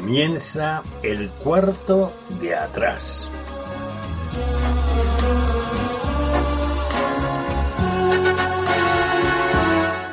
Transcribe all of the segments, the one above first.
Comienza el cuarto de atrás.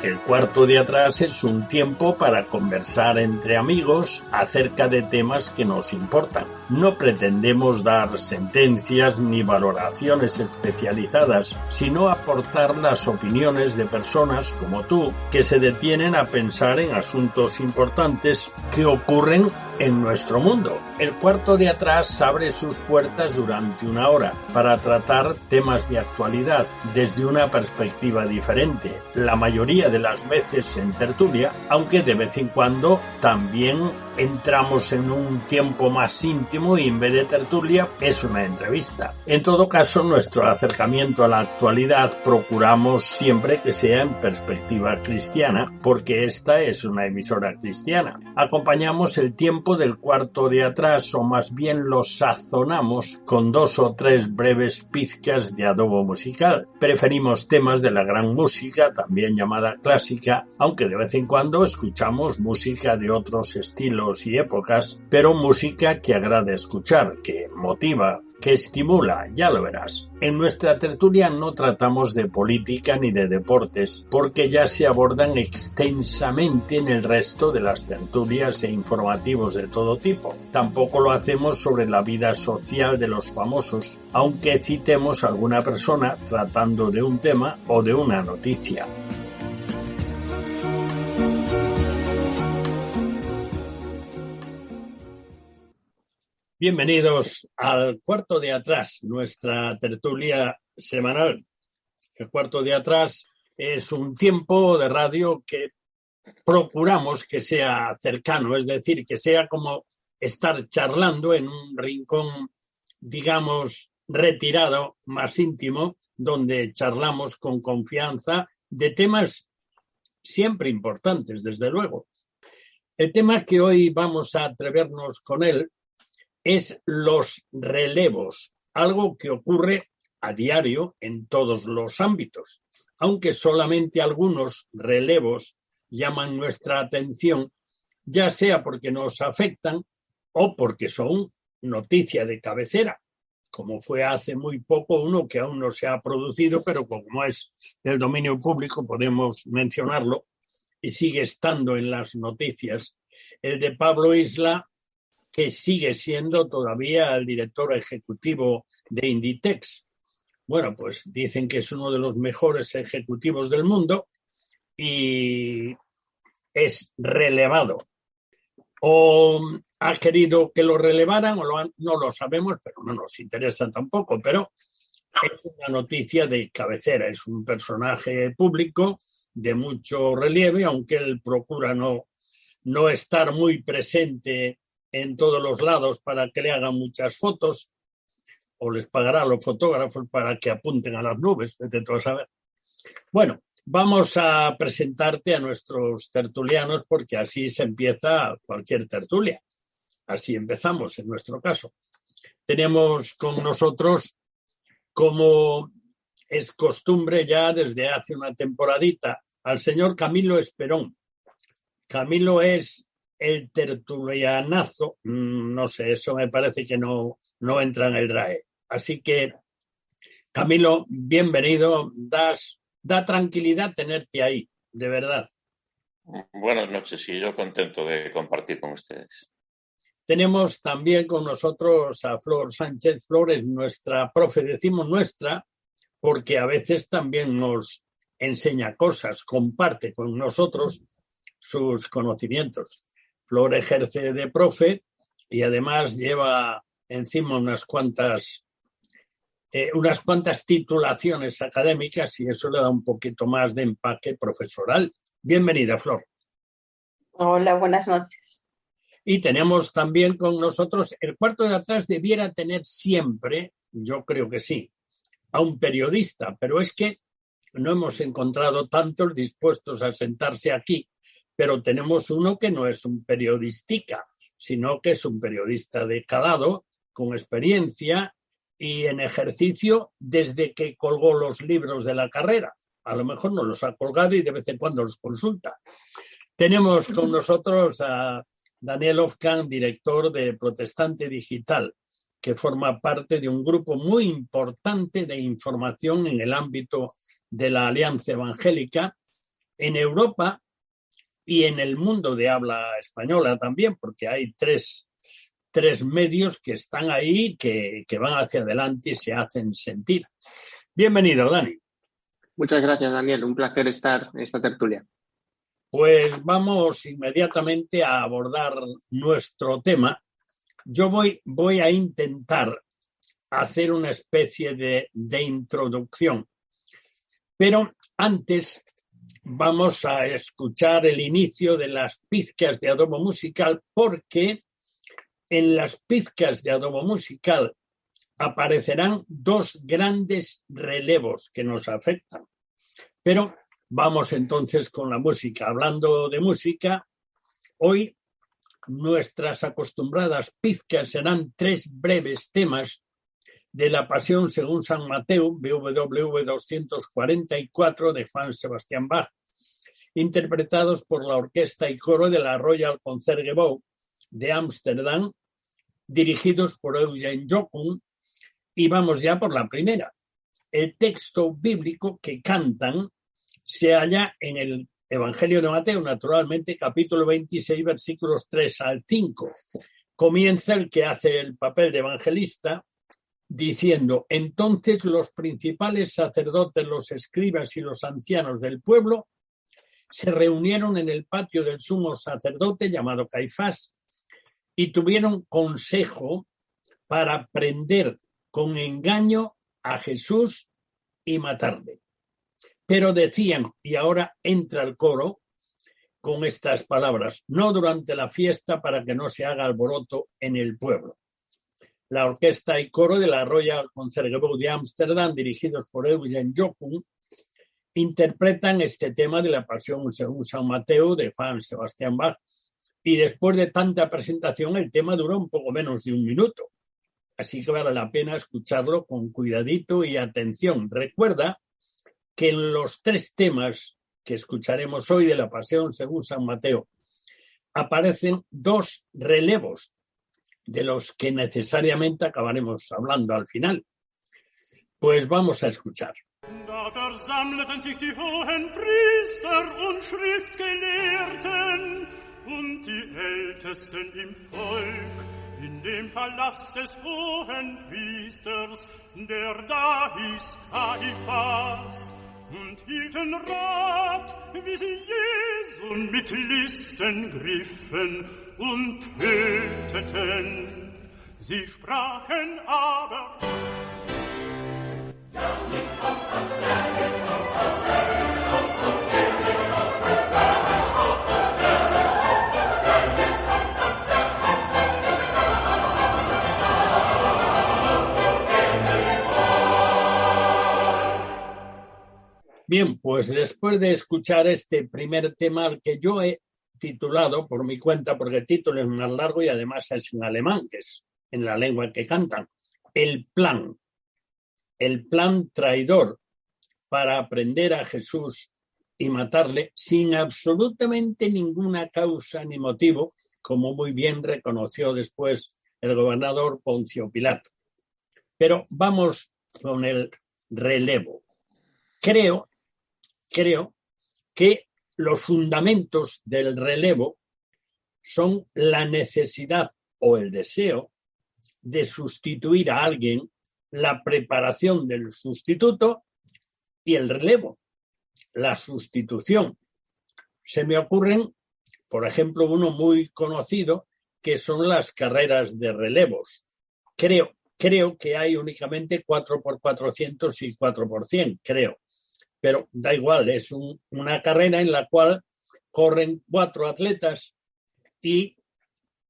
El cuarto de atrás es un tiempo para conversar entre amigos acerca de temas que nos importan. No pretendemos dar sentencias ni valoraciones especializadas, sino aportar las opiniones de personas como tú que se detienen a pensar en asuntos importantes que ocurren en nuestro mundo. El cuarto de atrás abre sus puertas durante una hora para tratar temas de actualidad desde una perspectiva diferente, la mayoría de las veces en tertulia, aunque de vez en cuando también entramos en un tiempo más íntimo y en vez de tertulia es una entrevista. En todo caso, nuestro acercamiento a la actualidad procuramos siempre que sea en perspectiva cristiana, porque esta es una emisora cristiana. Acompañamos el tiempo del cuarto de atrás, o más bien lo sazonamos con 2 o 3 breves pizcas de adobo musical. Preferimos temas de la gran música, también llamada clásica, aunque de vez en cuando escuchamos música de otros estilos y épocas, pero música que agrada escuchar, que motiva, que estimula, ya lo verás. En nuestra tertulia no tratamos de política ni de deportes, porque ya se abordan extensamente en el resto de las tertulias e informativos de todo tipo. Tampoco lo hacemos sobre la vida social de los famosos, aunque citemos a alguna persona tratando de un tema o de una noticia. Bienvenidos al cuarto de atrás, nuestra tertulia semanal. El cuarto de atrás es un tiempo de radio que procuramos que sea cercano, es decir, que sea como estar charlando en un rincón, digamos, retirado, más íntimo, donde charlamos con confianza de temas siempre importantes, desde luego. El tema que hoy vamos a atrevernos con él es los relevos, algo que ocurre a diario en todos los ámbitos, aunque solamente algunos relevos llaman nuestra atención, ya sea porque nos afectan o porque son noticia de cabecera, como fue hace muy poco uno que aún no se ha producido, pero como es del dominio público podemos mencionarlo y sigue estando en las noticias, el de Pablo Isla, que sigue siendo todavía el director ejecutivo de Inditex. Bueno, pues dicen que es uno de los mejores ejecutivos del mundo y es relevado. O ha querido que lo relevaran no lo sabemos, pero no nos interesa tampoco, pero es una noticia de cabecera, es un personaje público de mucho relieve, aunque él procura no estar muy presente en todos los lados para que le hagan muchas fotos, o les pagará a los fotógrafos para que apunten a las nubes, vete tú a saber. Bueno, vamos a presentarte a nuestros tertulianos porque así se empieza cualquier tertulia. Así empezamos en nuestro caso. Tenemos con nosotros, como es costumbre ya desde hace una temporadita, al señor Camilo Esperón. Camilo es el tertulianazo, no sé, eso me parece que no entra en el DRAE. Así que, Camilo, bienvenido, da tranquilidad tenerte ahí, de verdad. Buenas noches y yo contento de compartir con ustedes. Tenemos también con nosotros a Flor Sánchez. Flor es nuestra profe, decimos nuestra, porque a veces también nos enseña cosas, comparte con nosotros sus conocimientos. Flor ejerce de profe y además lleva encima unas cuantas titulaciones académicas y eso le da un poquito más de empaque profesoral. Bienvenida, Flor. Hola, buenas noches. Y tenemos también con nosotros, el cuarto de atrás debiera tener siempre, yo creo que sí, a un periodista, pero es que no hemos encontrado tantos dispuestos a sentarse aquí. Pero tenemos uno que no es un periodistica, sino que es un periodista de calado, con experiencia y en ejercicio desde que colgó los libros de la carrera. A lo mejor no los ha colgado y de vez en cuando los consulta. Tenemos con nosotros a Daniel Ofkan, director de Protestante Digital, que forma parte de un grupo muy importante de información en el ámbito de la Alianza Evangélica en Europa y en el mundo de habla española también, porque hay tres medios que están ahí, que van hacia adelante y se hacen sentir. Bienvenido, Dani. Muchas gracias, Daniel. Un placer estar en esta tertulia. Pues vamos inmediatamente a abordar nuestro tema. Yo voy a intentar hacer una especie de introducción, pero antes vamos a escuchar el inicio de las pizcas de Adobo Musical, porque en las pizcas de Adobo Musical aparecerán dos grandes relevos que nos afectan. Pero vamos entonces con la música. Hablando de música, hoy nuestras acostumbradas pizcas serán 3 breves temas de la Pasión según San Mateo, BWV 244 de Juan Sebastián Bach, interpretados por la orquesta y coro de la Royal Concertgebouw de Ámsterdam, dirigidos por Eugen Jochum, y vamos ya por la primera. El texto bíblico que cantan se halla en el Evangelio de Mateo, naturalmente, capítulo 26, versículos 3 al 5. Comienza el que hace el papel de evangelista diciendo: entonces los principales sacerdotes, los escribas y los ancianos del pueblo se reunieron en el patio del sumo sacerdote llamado Caifás y tuvieron consejo para prender con engaño a Jesús y matarle. Pero decían, y ahora entra el coro con estas palabras: no durante la fiesta, para que no se haga alboroto en el pueblo. La orquesta y coro de la Royal Concertgebouw de Ámsterdam, dirigidos por Eugen Jochum, interpretan este tema de la Pasión según San Mateo de Juan Sebastián Bach. Y después de tanta presentación, el tema dura un poco menos de 1 minuto. Así que vale la pena escucharlo con cuidadito y atención. Recuerda que en los 3 temas que escucharemos hoy de la Pasión según San Mateo aparecen 2 relevos, de los que necesariamente acabaremos hablando al final. Pues vamos a escuchar. Da versammelten sich die hohen Priester und Schriftgelehrten und die Ältesten im Volk in dem Palast des hohen Priesters, der da hieß Caifás, und hielten Rat, wie sie Jesu mit Listen griffen und töteten. Sie sprachen aber: Bien, pues después de escuchar este primer tema, al que yo he titulado por mi cuenta, porque el título es más largo y además es en alemán, que es en la lengua que cantan, el plan traidor para prender a Jesús y matarle sin absolutamente ninguna causa ni motivo, como muy bien reconoció después el gobernador Poncio Pilato. Pero vamos con el relevo. Creo que los fundamentos del relevo son la necesidad o el deseo de sustituir a alguien, la preparación del sustituto y el relevo, la sustitución. Se me ocurren, por ejemplo, uno muy conocido, que son las carreras de relevos. Creo que hay únicamente 4x400 y 4x100, creo. Pero da igual, es una carrera en la cual corren 4 atletas y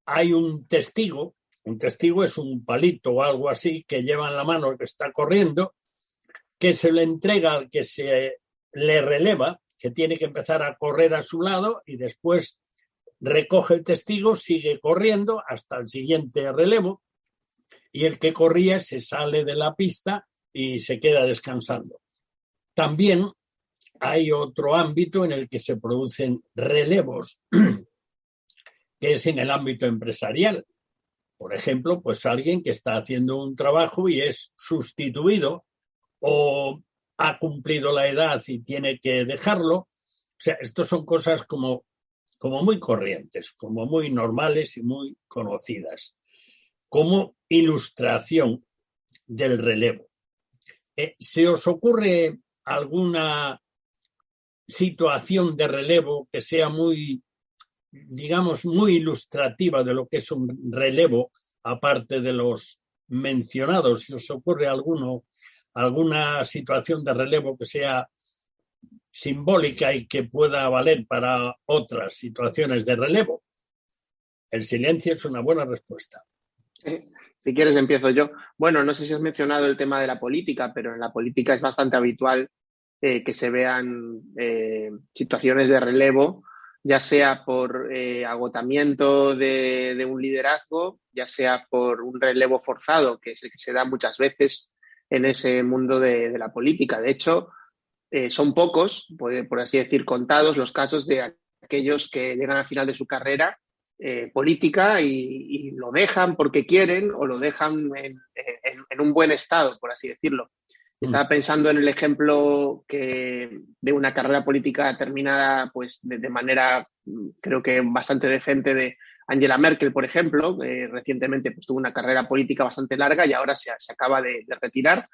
hay un testigo. Un testigo es un palito o algo así que lleva en la mano el que está corriendo, que se le entrega al que se le releva, que tiene que empezar a correr a su lado y después recoge el testigo, sigue corriendo hasta el siguiente relevo y el que corría se sale de la pista y se queda descansando. También hay otro ámbito en el que se producen relevos que es en el ámbito empresarial. Por ejemplo, pues alguien que está haciendo un trabajo y es sustituido o ha cumplido la edad y tiene que dejarlo. O sea, estos son cosas como muy corrientes, como muy normales y muy conocidas, como ilustración del relevo. ¿Se os ocurre alguna situación de relevo que sea muy, digamos, muy ilustrativa de lo que es un relevo, aparte de los mencionados? ¿Si os ocurre alguna situación de relevo que sea simbólica y que pueda valer para otras situaciones de relevo? El silencio es una buena respuesta. Si quieres empiezo yo. Bueno, no sé si has mencionado el tema de la política, pero en la política es bastante habitual que se vean situaciones de relevo, ya sea por agotamiento de un liderazgo, ya sea por un relevo forzado, que es el que se da muchas veces en ese mundo de la política. De hecho, son pocos, por así decir, contados los casos de aquellos que llegan al final de su carrera política y lo dejan porque quieren o lo dejan en un buen estado, por así decirlo. Estaba pensando en el ejemplo de una carrera política terminada pues, de manera, creo que bastante decente, de Angela Merkel, por ejemplo. Recientemente pues, tuvo una carrera política bastante larga y ahora se acaba de retirar.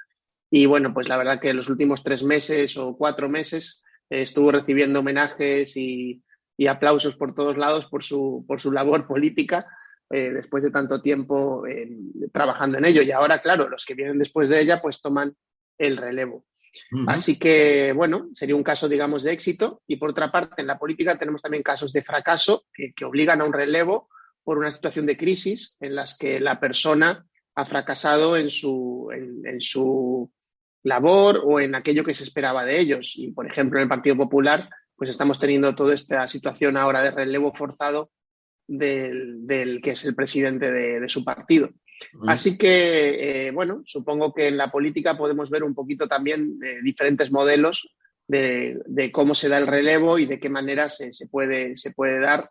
Y bueno, pues la verdad que en los últimos 3 meses o 4 meses estuvo recibiendo homenajes y aplausos por todos lados por su labor política, después de tanto tiempo trabajando en ello. Y ahora, claro, los que vienen después de ella pues toman el relevo. Así que, bueno, sería un caso, digamos, de éxito. Y por otra parte, en la política tenemos también casos de fracaso que obligan a un relevo por una situación de crisis en las que la persona ha fracasado en su labor o en aquello que se esperaba de ellos. Y, por ejemplo, en el Partido Popular, pues estamos teniendo toda esta situación ahora de relevo forzado del que es el presidente de su partido. Así que, bueno, supongo que en la política podemos ver un poquito también diferentes modelos de cómo se da el relevo y de qué manera se puede dar,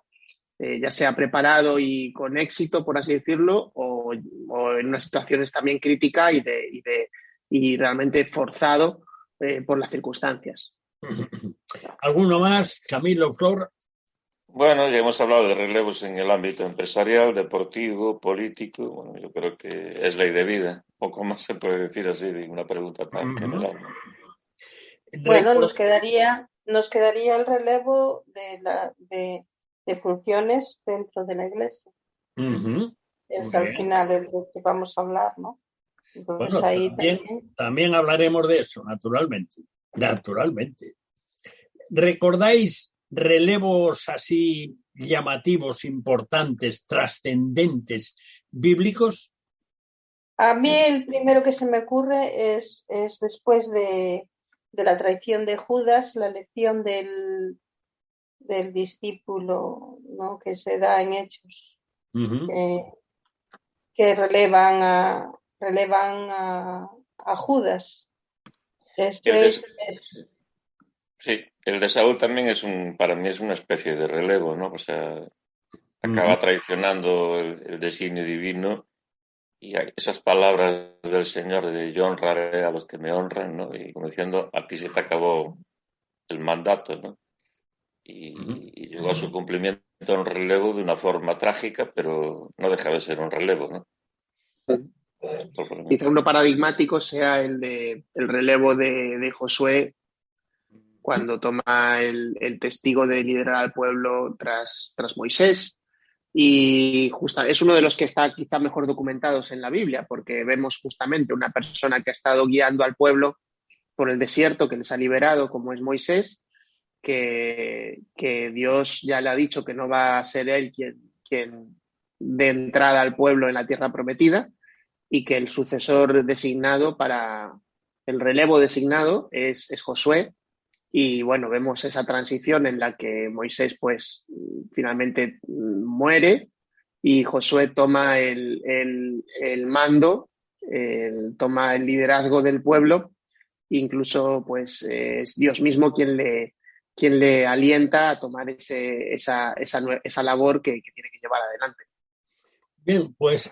ya sea preparado y con éxito, por así decirlo, o en unas situaciones también crítica y realmente forzado por las circunstancias. ¿Alguno más, Camilo, Flor? Bueno, ya hemos hablado de relevos en el ámbito empresarial, deportivo, político. Bueno, yo creo que es ley de vida. Poco más se puede decir así de una pregunta tan general, ¿no? Bueno, nos quedaría el relevo de funciones dentro de la Iglesia. Es al final el de que vamos a hablar, ¿no? Entonces bueno, ahí también hablaremos de eso, naturalmente. ¿Recordáis relevos así llamativos, importantes, trascendentes, bíblicos? A mí el primero que se me ocurre es después de la traición de Judas, la elección del discípulo, ¿no? Que se da en Hechos, que relevan a Judas. Sí, el de Saúl también para mí es una especie de relevo, ¿no? O sea, acaba traicionando el designio divino y esas palabras del Señor de yo honraré a los que me honran, ¿no? Y como diciendo, a ti se te acabó el mandato, ¿no? Y llegó a su cumplimiento un relevo de una forma trágica, pero no deja de ser un relevo, ¿no? Quizá uno paradigmático sea el relevo de Josué cuando toma el testigo de liderar al pueblo tras Moisés. Y es uno de los que está quizá mejor documentados en la Biblia, porque vemos justamente una persona que ha estado guiando al pueblo por el desierto, que les ha liberado, como es Moisés, que Dios ya le ha dicho que no va a ser él quien dé entrada al pueblo en la tierra prometida y que el sucesor designado el relevo designado es Josué. Y bueno, vemos esa transición en la que Moisés pues finalmente muere y Josué toma el mando, toma el liderazgo del pueblo. Incluso pues es Dios mismo quien le quien le alienta a tomar esa labor que tiene que llevar adelante. Bien, pues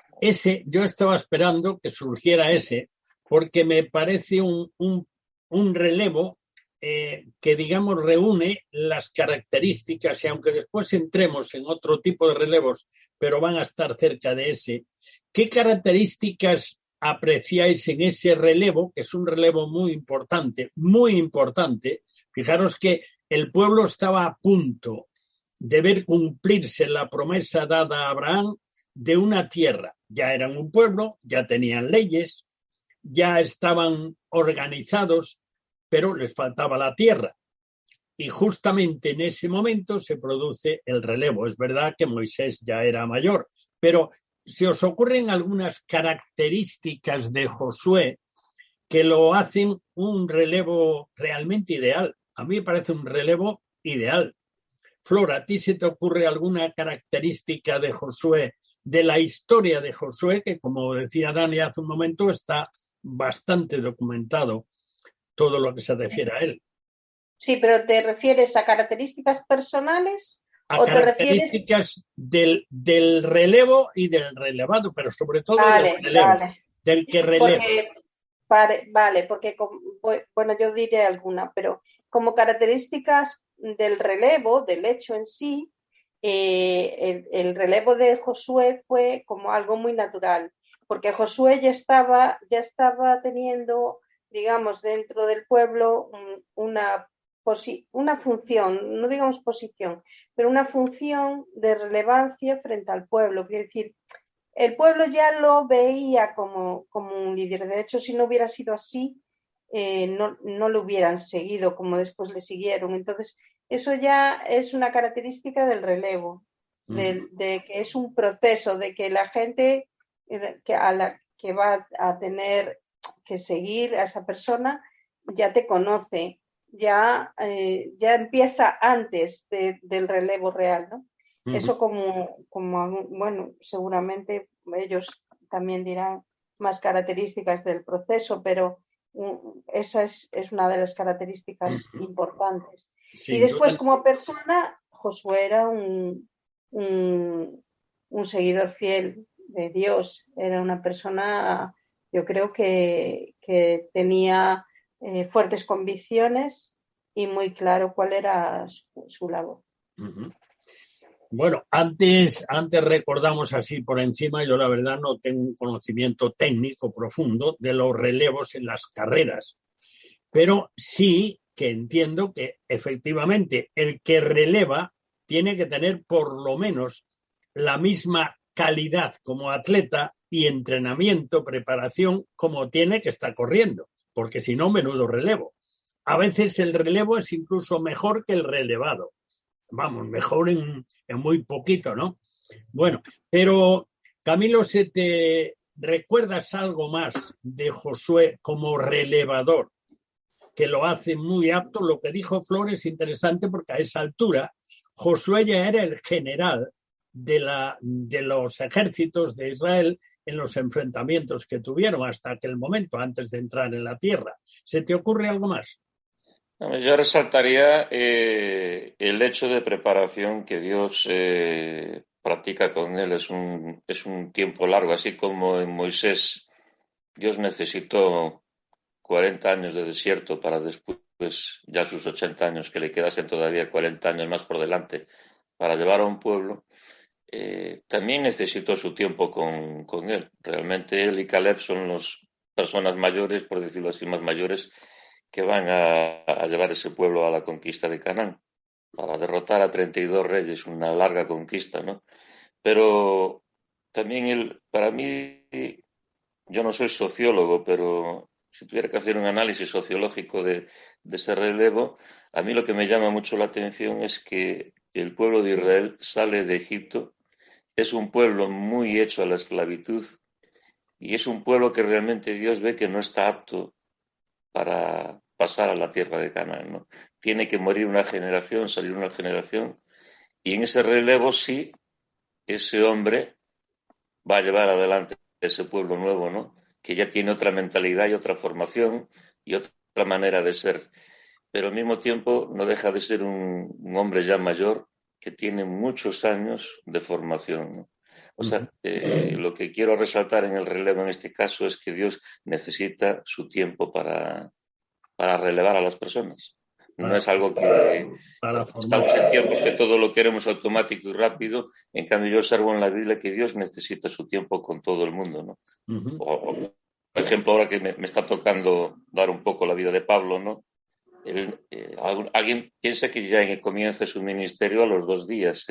yo estaba esperando que surgiera ese, porque me parece un relevo que, digamos, reúne las características, y aunque después entremos en otro tipo de relevos, pero van a estar cerca de ese, ¿qué características apreciáis en ese relevo, que es un relevo muy importante, muy importante? Fijaros que el pueblo estaba a punto de ver cumplirse la promesa dada a Abraham de una tierra. Ya eran un pueblo, ya tenían leyes, ya estaban organizados, pero les faltaba la tierra. Y justamente en ese momento se produce el relevo. Es verdad que Moisés ya era mayor, pero ¿se os ocurren algunas características de Josué que lo hacen un relevo realmente ideal? A mí me parece un relevo ideal. Flora, ¿a ti se te ocurre alguna característica de Josué, de la historia de Josué, que, como decía Dani hace un momento, está bastante documentado todo lo que se refiere a él? Sí, pero ¿te refieres a características personales a características del relevo y del relevado, pero sobre todo del relevo, del que releva? Porque bueno, yo diré alguna, pero como características del relevo, del hecho en sí, el relevo de Josué fue como algo muy natural, porque Josué ya estaba teniendo, digamos, dentro del pueblo una función, no digamos posición, pero una función de relevancia frente al pueblo. Quiero decir, el pueblo ya lo veía como un líder. De hecho, si no hubiera sido así, no lo hubieran seguido como después le siguieron. Entonces, eso ya es una característica del relevo, de que es un proceso, de que la gente que va a tener que seguir a esa persona ya te conoce, ya empieza antes del relevo real, ¿no? Eso como, bueno, seguramente ellos también dirán más características del proceso, pero esa es una de las características importantes. Sí, y después, como persona, Josué era un seguidor fiel de Dios, era una persona, yo creo que tenía fuertes convicciones y muy claro cuál era su labor. Bueno, antes recordamos así por encima, yo la verdad no tengo un conocimiento técnico profundo de los relevos en las carreras, pero sí que entiendo que efectivamente el que releva tiene que tener por lo menos la misma calidad como atleta y entrenamiento, preparación como tiene que estar corriendo, porque si no, menudo relevo. A veces el relevo es incluso mejor que el relevado. Vamos, mejor en muy poquito, ¿no? Bueno, pero Camilo, ¿se te recuerdas algo más de Josué como relevador, que lo hace muy apto? Lo que dijo Flores es interesante porque a esa altura Josué ya era el general de los ejércitos de Israel en los enfrentamientos que tuvieron hasta aquel momento, antes de entrar en la tierra. ¿Se te ocurre algo más? Yo resaltaría el hecho de preparación que Dios practica con él. Es un tiempo largo, así como en Moisés Dios necesitó 40 años de desierto para después, ya sus 80 años, que le quedasen todavía 40 años más por delante para llevar a un pueblo. También necesitó su tiempo con él. Realmente él y Caleb son las personas mayores, por decirlo así, más mayores, que van a llevar ese pueblo a la conquista de Canaán, para derrotar a 32 reyes, una larga conquista, ¿no? Pero también para mí, yo no soy sociólogo, pero si tuviera que hacer un análisis sociológico de ese relevo, a mí lo que me llama mucho la atención es que el pueblo de Israel sale de Egipto, es un pueblo muy hecho a la esclavitud y es un pueblo que realmente Dios ve que no está apto para pasar a la tierra de Canaán, ¿no? Tiene que morir una generación, salir una generación, y en ese relevo sí, ese hombre va a llevar adelante ese pueblo nuevo, ¿no? Que ya tiene otra mentalidad y otra formación y otra manera de ser. pero al mismo tiempo no deja de ser un hombre ya mayor que tiene muchos años de formación, ¿no? O sea, lo que quiero resaltar en el relevo en este caso es que Dios necesita su tiempo para relevar a las personas. No es algo que estamos en tiempos que todo lo queremos automático y rápido. En cambio, yo observo en la Biblia que Dios necesita su tiempo con todo el mundo, ¿no? Por ejemplo, ahora que me está tocando dar un poco la vida de Pablo, ¿no? Alguien piensa que ya comienza su ministerio a los 2 días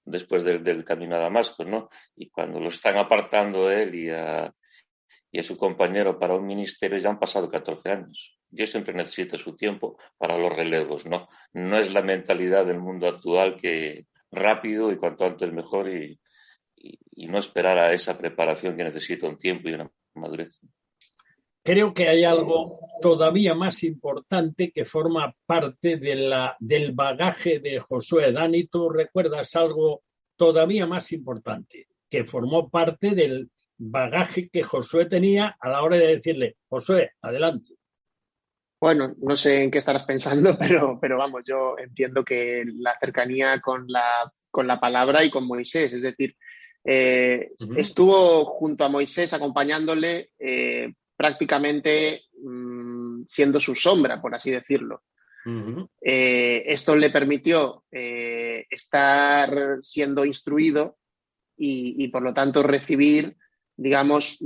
después del camino a Damasco, ¿no? Y cuando lo están apartando a él y a su compañero para un ministerio, ya han pasado 14 años. Dios siempre necesita su tiempo para los relevos, ¿no? No es la mentalidad del mundo actual que rápido y cuanto antes mejor y no esperar a esa preparación que necesita un tiempo y una madurez. Creo que hay algo todavía más importante que forma parte del bagaje de Josué. Dani, ¿tú recuerdas algo todavía más importante que formó parte del bagaje que Josué tenía a la hora de decirle: Josué, adelante? Bueno, no sé en qué estarás pensando, pero vamos, yo entiendo que la cercanía con la palabra y con Moisés, es decir, estuvo junto a Moisés acompañándole prácticamente siendo su sombra, por así decirlo. Esto le permitió estar siendo instruido y por lo tanto recibir, digamos,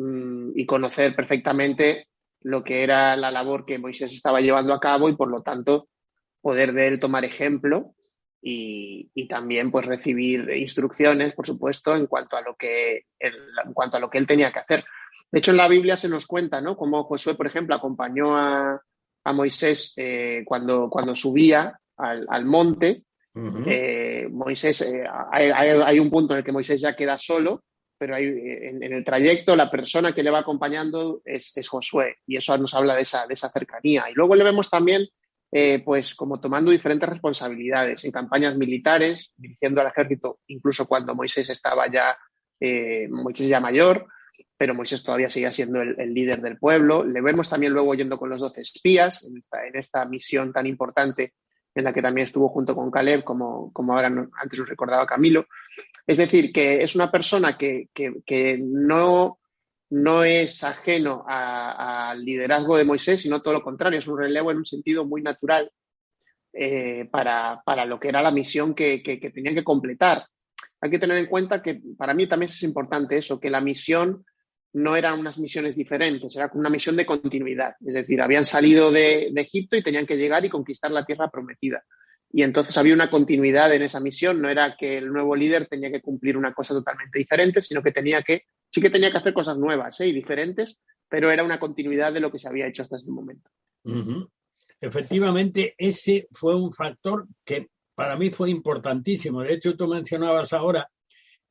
y conocer perfectamente lo que era la labor que Moisés estaba llevando a cabo y por lo tanto poder de él tomar ejemplo y también pues recibir instrucciones, por supuesto, en cuanto a lo que él tenía que hacer. De hecho, en la Biblia se nos cuenta, ¿no?, cómo Josué, por ejemplo, acompañó a Moisés cuando subía al monte. Moisés, hay un punto en el que Moisés ya queda solo, pero en el trayecto la persona que le va acompañando es Josué, y eso nos habla de esa cercanía. Y luego le vemos también pues como tomando diferentes responsabilidades en campañas militares, dirigiendo al ejército, incluso cuando Moisés estaba ya mayor, pero Moisés todavía seguía siendo el líder del pueblo. Le vemos también luego yendo con los 12 espías en esta misión tan importante en la que también estuvo junto con Caleb, como ahora antes nos recordaba Camilo. Es decir, que es una persona que no es ajeno al liderazgo de Moisés, sino todo lo contrario, es un relevo en un sentido muy natural para lo que era la misión que tenían que completar. Hay que tener en cuenta que para mí también es importante eso, que la misión no eran unas misiones diferentes, era una misión de continuidad. Es decir, habían salido de Egipto y tenían que llegar y conquistar la tierra prometida. Y entonces había una continuidad en esa misión, no era que el nuevo líder tenía que cumplir una cosa totalmente diferente, sino que sí que tenía que hacer cosas nuevas y diferentes, pero era una continuidad de lo que se había hecho hasta ese momento. Efectivamente, ese fue un factor que para mí fue importantísimo. De hecho, tú mencionabas ahora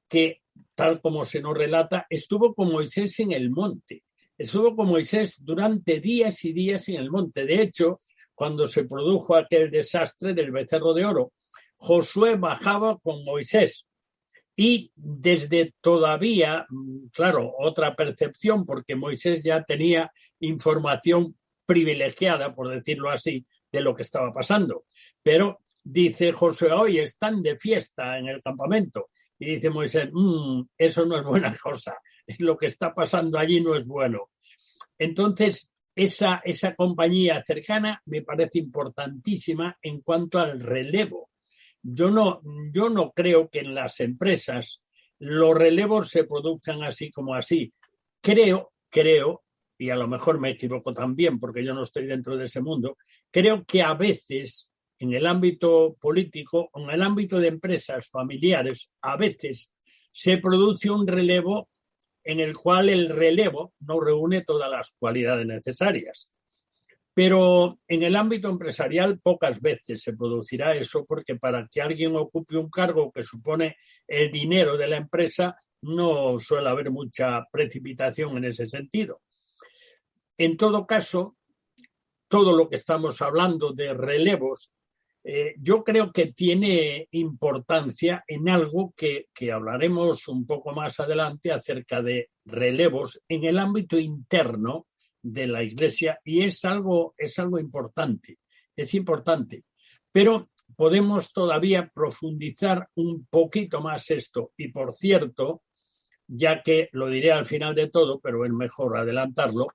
que, tal como se nos relata, estuvo con Moisés en el monte. Estuvo con Moisés durante días y días en el monte. De hecho, cuando se produjo aquel desastre del becerro de oro, Josué bajaba con Moisés. Y desde todavía, claro, otra percepción, porque Moisés ya tenía información privilegiada, por decirlo así, de lo que estaba pasando. Pero dice Josué: hoy están de fiesta en el campamento. Y dice Moisés: eso no es buena cosa. Lo que está pasando allí no es bueno. Entonces, esa compañía cercana me parece importantísima en cuanto al relevo. Yo no creo que en las empresas los relevos se produzcan así como así. Creo, y a lo mejor me equivoco también porque yo no estoy dentro de ese mundo, creo que a veces en el ámbito político, en el ámbito de empresas familiares, a veces se produce un relevo en el cual el relevo no reúne todas las cualidades necesarias. Pero en el ámbito empresarial pocas veces se producirá eso, porque para que alguien ocupe un cargo que supone el dinero de la empresa no suele haber mucha precipitación en ese sentido. En todo caso, todo lo que estamos hablando de relevos, yo creo que tiene importancia en algo que hablaremos un poco más adelante acerca de relevos en el ámbito interno de la Iglesia, y es algo importante. es importante. Pero podemos todavía profundizar un poquito más esto. Y por cierto, ya que lo diré al final de todo, pero es mejor adelantarlo,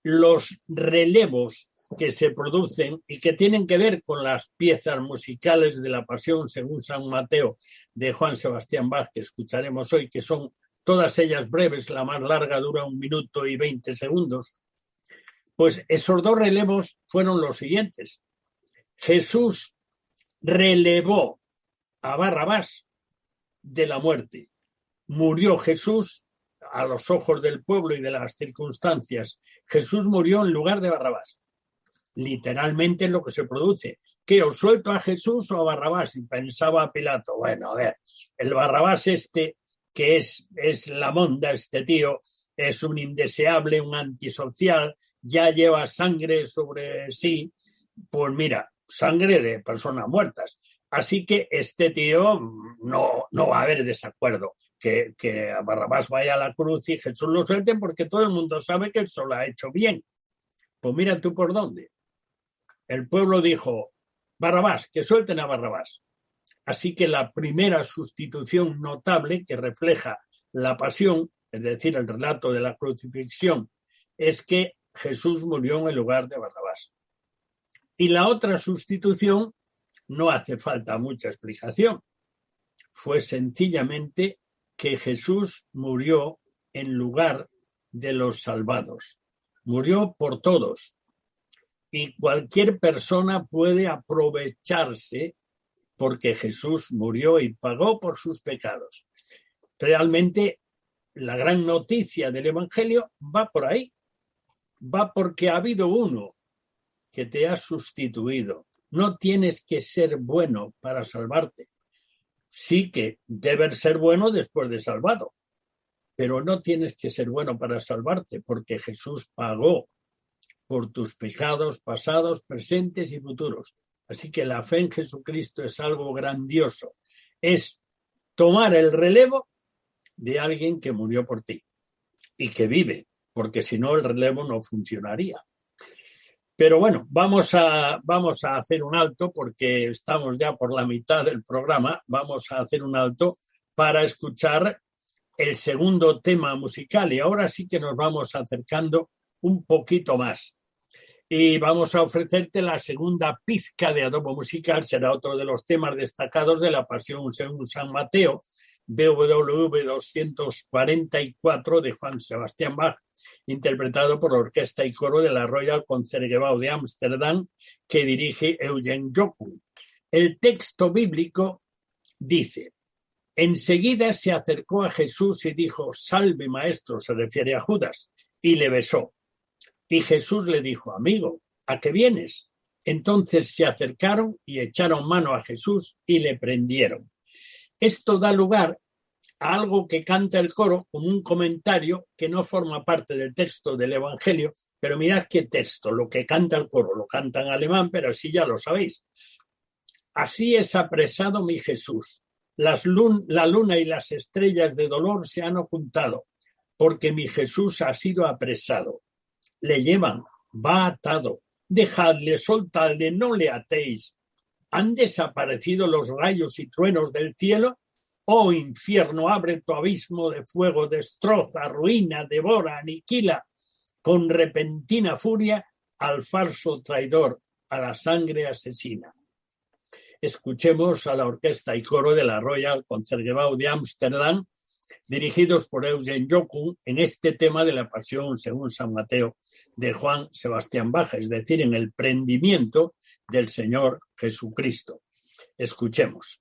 los relevos que se producen y que tienen que ver con las piezas musicales de la Pasión según San Mateo de Juan Sebastián Bach, que escucharemos hoy, que son todas ellas breves, la más larga dura 1 minuto y 20 segundos, pues esos 2 relevos fueron los siguientes. Jesús relevó a Barrabás de la muerte. Murió Jesús a los ojos del pueblo y de las circunstancias. Jesús murió en lugar de Barrabás. Literalmente es lo que se produce. ¿Qué, os suelto a Jesús o a Barrabás? Y pensaba Pilato, bueno, a ver, el Barrabás este, que es la monda, este tío, es un indeseable, un antisocial, ya lleva sangre sobre sí, pues mira, sangre de personas muertas. Así que este tío no va a haber desacuerdo, que Barrabás vaya a la cruz y Jesús lo suelte, porque todo el mundo sabe que eso lo ha hecho bien. Pues mira tú por dónde. El pueblo dijo, Barrabás, que suelten a Barrabás. Así que la primera sustitución notable que refleja la pasión, es decir, el relato de la crucifixión, es que Jesús murió en el lugar de Barrabás. Y la otra sustitución no hace falta mucha explicación. Fue sencillamente que Jesús murió en lugar de los salvados. Murió por todos. Y cualquier persona puede aprovecharse porque Jesús murió y pagó por sus pecados. Realmente la gran noticia del Evangelio va por ahí. Va porque ha habido uno que te ha sustituido. No tienes que ser bueno para salvarte. Sí que debes ser bueno después de salvado, pero no tienes que ser bueno para salvarte porque Jesús pagó por tus pecados pasados, presentes y futuros. Así que la fe en Jesucristo es algo grandioso. Es tomar el relevo de alguien que murió por ti y que vive, porque si no el relevo no funcionaría. Pero bueno, vamos a hacer un alto porque estamos ya por la mitad del programa. Vamos a hacer un alto para escuchar el segundo tema musical y ahora sí que nos vamos acercando un poquito más. Y vamos a ofrecerte la segunda pizca de adobo musical. Será otro de los temas destacados de la Pasión según San Mateo, BWV 244 de Juan Sebastián Bach, interpretado por la orquesta y coro de la Royal Concertgebouw de Ámsterdam, que dirige Eugen Joku. El texto bíblico dice: enseguida se acercó a Jesús y dijo, salve maestro, se refiere a Judas, y le besó. Y Jesús le dijo, amigo, ¿a qué vienes? Entonces se acercaron y echaron mano a Jesús y le prendieron. Esto da lugar a algo que canta el coro como un comentario que no forma parte del texto del Evangelio, pero mirad qué texto, lo que canta el coro, lo canta en alemán, pero así ya lo sabéis. Así es apresado mi Jesús. La luna y las estrellas de dolor se han ocultado, porque mi Jesús ha sido apresado. Le llevan, va atado. Dejadle, soltadle, no le atéis. ¿Han desaparecido los rayos y truenos del cielo? Oh infierno, abre tu abismo de fuego, destroza, arruina, devora, aniquila con repentina furia al falso traidor, a la sangre asesina. Escuchemos a la orquesta y coro de la Royal Concertgebouw de Ámsterdam, dirigidos por Eugen Joku, en este tema de la Pasión según San Mateo de Juan Sebastián Bach, es decir, en el prendimiento del Señor Jesucristo. Escuchemos.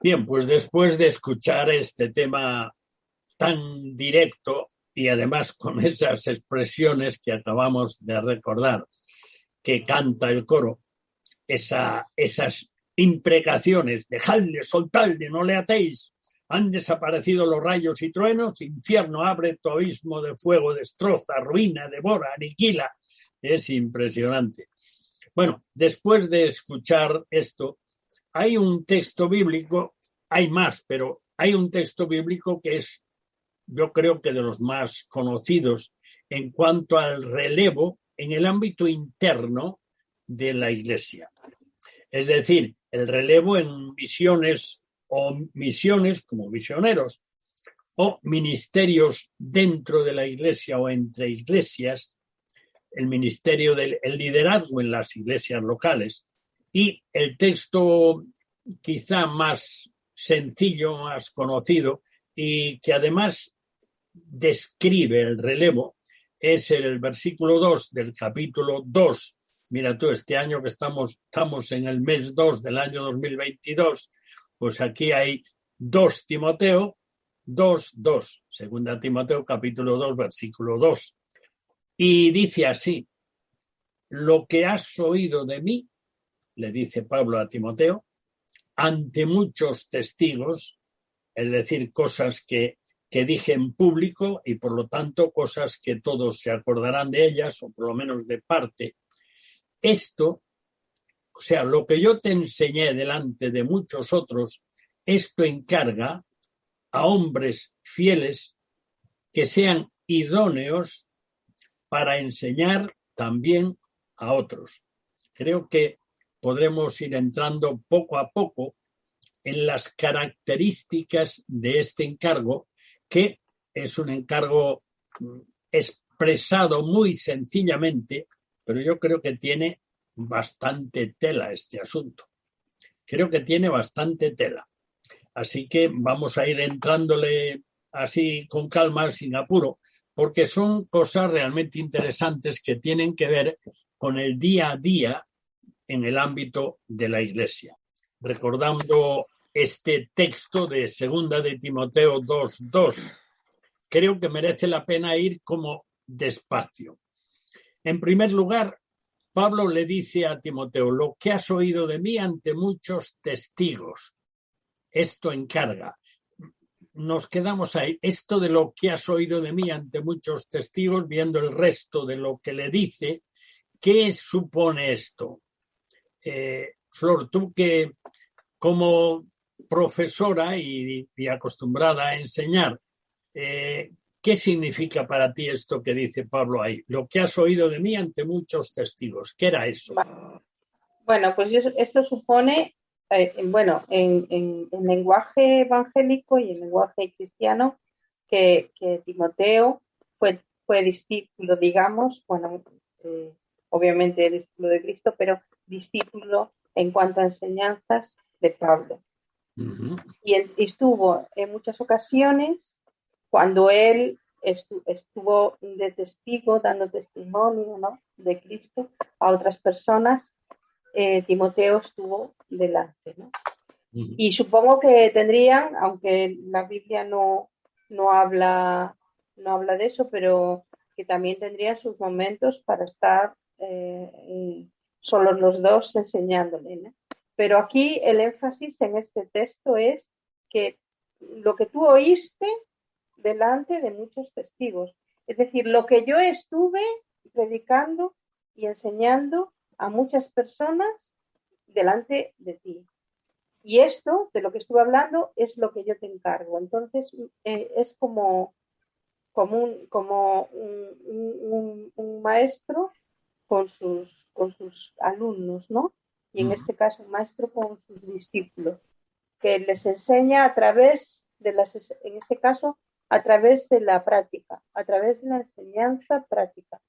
Bien, pues después de escuchar este tema tan directo y además con esas expresiones que acabamos de recordar, que canta el coro, esas imprecaciones, dejadle, soltadle, no le atéis, han desaparecido los rayos y truenos, infierno abre tu abismo de fuego, destroza, ruina, devora, aniquila. Es impresionante. Bueno, después de escuchar esto, hay un texto bíblico, hay más, pero hay un texto bíblico que es, yo creo que de los más conocidos en cuanto al relevo en el ámbito interno de la Iglesia. Es decir, el relevo en misiones o misiones como misioneros o ministerios dentro de la Iglesia o entre iglesias, el ministerio del liderazgo en las iglesias locales. Y el texto quizá más sencillo, más conocido y que además describe el relevo es el versículo 2 del capítulo 2. Mira tú, este año que estamos en el mes 2 del año 2022, pues aquí hay 2 Timoteo 2:2, segunda Timoteo capítulo 2, versículo 2. Y dice así: lo que has oído de mí, le dice Pablo a Timoteo, ante muchos testigos, es decir, cosas que dije en público y por lo tanto cosas que todos se acordarán de ellas o por lo menos de parte. Esto, o sea, lo que yo te enseñé delante de muchos otros, esto encarga a hombres fieles que sean idóneos para enseñar también a otros. Creo que podremos ir entrando poco a poco en las características de este encargo, que es un encargo expresado muy sencillamente, pero yo creo que tiene bastante tela este asunto. Creo que tiene bastante tela. Así que vamos a ir entrándole así con calma, sin apuro, porque son cosas realmente interesantes que tienen que ver con el día a día en el ámbito de la Iglesia. Recordando este texto de segunda de Timoteo 2:2, creo que merece la pena ir como despacio. En primer lugar, Pablo le dice a Timoteo: lo que has oído de mí ante muchos testigos. Esto encarga. Nos quedamos ahí. Esto de lo que has oído de mí ante muchos testigos, viendo el resto de lo que le dice, ¿qué supone esto? Flor, tú que como profesora y acostumbrada a enseñar, ¿qué significa para ti esto que dice Pablo ahí? Lo que has oído de mí ante muchos testigos. ¿Qué era eso? Bueno, pues esto supone, en lenguaje evangélico y en lenguaje cristiano, que Timoteo fue discípulo, digamos, obviamente discípulo de Cristo, pero discípulo en cuanto a enseñanzas de Pablo. Uh-huh. Y estuvo en muchas ocasiones cuando él estuvo de testigo, dando testimonio, ¿no?, de Cristo a otras personas. Timoteo estuvo delante, ¿no? Uh-huh. Y supongo que tendrían, aunque la Biblia no habla de eso, pero que también tendrían sus momentos para estar solos los dos enseñándole, ¿no? Pero aquí el énfasis en este texto es que lo que tú oíste delante de muchos testigos, es decir, lo que yo estuve predicando y enseñando a muchas personas delante de ti. Y esto, de lo que estuve hablando, es lo que yo te encargo. Entonces, es como un maestro con sus alumnos, ¿no? Y en este caso, un maestro con sus discípulos, que les enseña a través de en este caso, a través de la práctica, a través de la enseñanza práctica.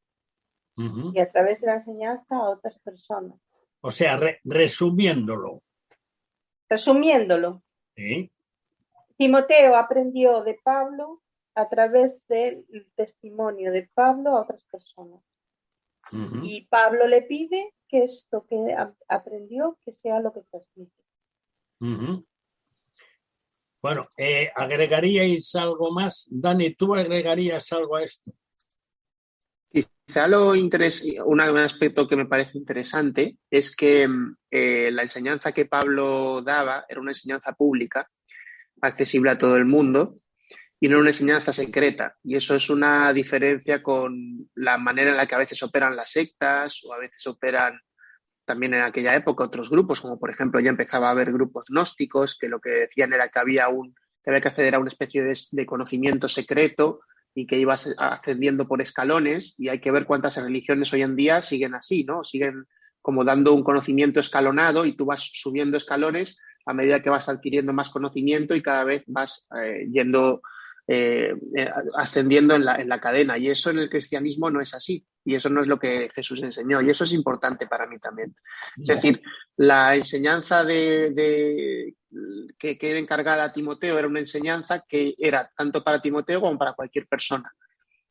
Uh-huh. Y a través de la enseñanza a otras personas. O sea, resumiéndolo. Resumiéndolo. ¿Sí? Timoteo aprendió de Pablo a través del testimonio de Pablo a otras personas. Uh-huh. Y Pablo le pide que esto que aprendió, que sea lo que transmite. Uh-huh. Bueno, ¿agregaríais algo más? Dani, ¿tú agregarías algo a esto? Quizá un aspecto que me parece interesante es que la enseñanza que Pablo daba era una enseñanza pública, accesible a todo el mundo, y no una enseñanza secreta. Y eso es una diferencia con la manera en la que a veces operan las sectas o a veces operan también en aquella época otros grupos, como por ejemplo ya empezaba a haber grupos gnósticos que lo que decían era que había que acceder a una especie de conocimiento secreto y que ibas ascendiendo por escalones, y hay que ver cuántas religiones hoy en día siguen así, ¿no? Siguen como dando un conocimiento escalonado y tú vas subiendo escalones a medida que vas adquiriendo más conocimiento y cada vez vas ascendiendo en la cadena. Y eso en el cristianismo no es así. Y eso no es lo que Jesús enseñó. Y eso es importante para mí también. Es decir, la enseñanza que era encargada a Timoteo era una enseñanza que era tanto para Timoteo como para cualquier persona.